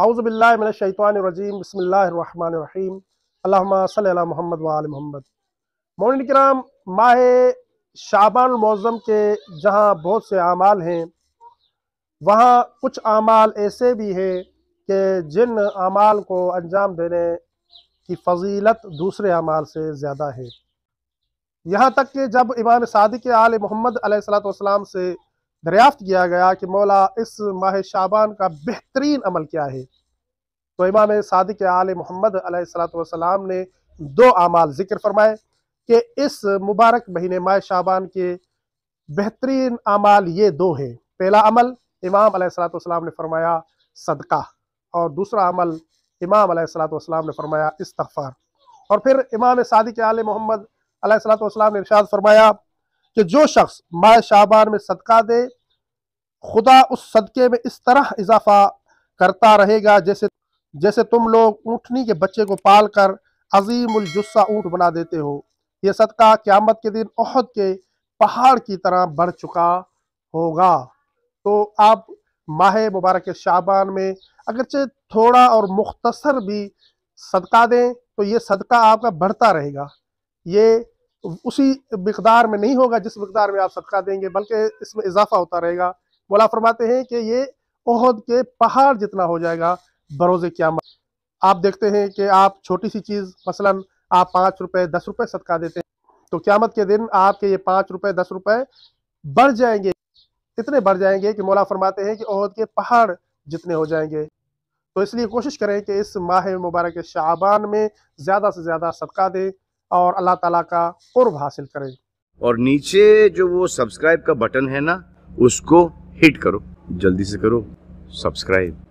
औज़ु बिल्लाहि मिनश शैतानिर रजीम बिस्मिल्लाहिर रहमानिर रहीम अल्लाहुम्मा सल्लि अला मुहम्मद व आलि मुहम्मद। मोमिन किराम, माह शाबान मुअज़्ज़म के जहाँ बहुत से आमाल हैं, वहाँ कुछ आमाल ऐसे भी हैं कि जिन आमाल को अंजाम देने की फ़ज़ीलत दूसरे आमाल से ज़्यादा है। यहाँ तक कि जब इमाम सादिक़ आले मोहम्मद अलैहिस्सलातु वस्सलाम से दरियाफ्त किया गया कि मौला इस माह शाबान का बेहतरीन अमल क्या है, तो इमाम सादिक़ आले मोहम्मद अलैहिस्सलातु वस्सलाम ने दो आमाल ज़िक्र फरमाए कि इस मुबारक महीने माह शाबान के बेहतरीन आमाल ये दो हैं। पहला अमल इमाम अलैहिस्सलातु वस्सलाम ने फरमाया सदका, और दूसरा अमल इमाम अलैहिस्सलातु वस्सलाम ने फरमाया इस्तिग़फ़ार। और फिर इमाम सादिक़ आले मोहम्मद अलैहिस्सलातु वस्सलाम ने इरशाद फरमाया कि जो शख्स माह शाबान में सदका दे, खुदा उस सदके में इस तरह इजाफा करता रहेगा जैसे तुम लोग ऊँटनी के बच्चे को पाल कर अजीमुल जुस्सा ऊँट बना देते हो। ये सदका क़यामत के दिन उहद के पहाड़ की तरह बढ़ चुका होगा। तो आप माह मुबारक शाबान में अगरचे थोड़ा और मुख्तसर भी सदका दें तो ये सदका आपका बढ़ता रहेगा। ये उसी मिक़दार में नहीं होगा जिस मिक़दार में आप सदका देंगे, बल्कि इसमें इजाफा होता रहेगा। मौला फरमाते हैं कि ये उहद के पहाड़ जितना हो जाएगा बरोज़े क़यामत। आप देखते हैं कि आप छोटी सी चीज़, मसलन आप 5 रुपए 10 रुपए सदका देते हैं, तो क़यामत के दिन आपके ये 5 रुपए 10 रुपए बढ़ जाएंगे, इतने बढ़ जाएंगे कि मौला फरमाते हैं कि उहद के पहाड़ जितने हो जाएंगे। तो इसलिए कोशिश करें कि इस माह मुबारक शाबान में ज़्यादा से ज़्यादा सदका दें और अल्लाह ताला का क़ुर्ब हासिल करें। और नीचे जो वो सब्सक्राइब का बटन है ना, उसको हिट करो, जल्दी से करो। सब्सक्राइब।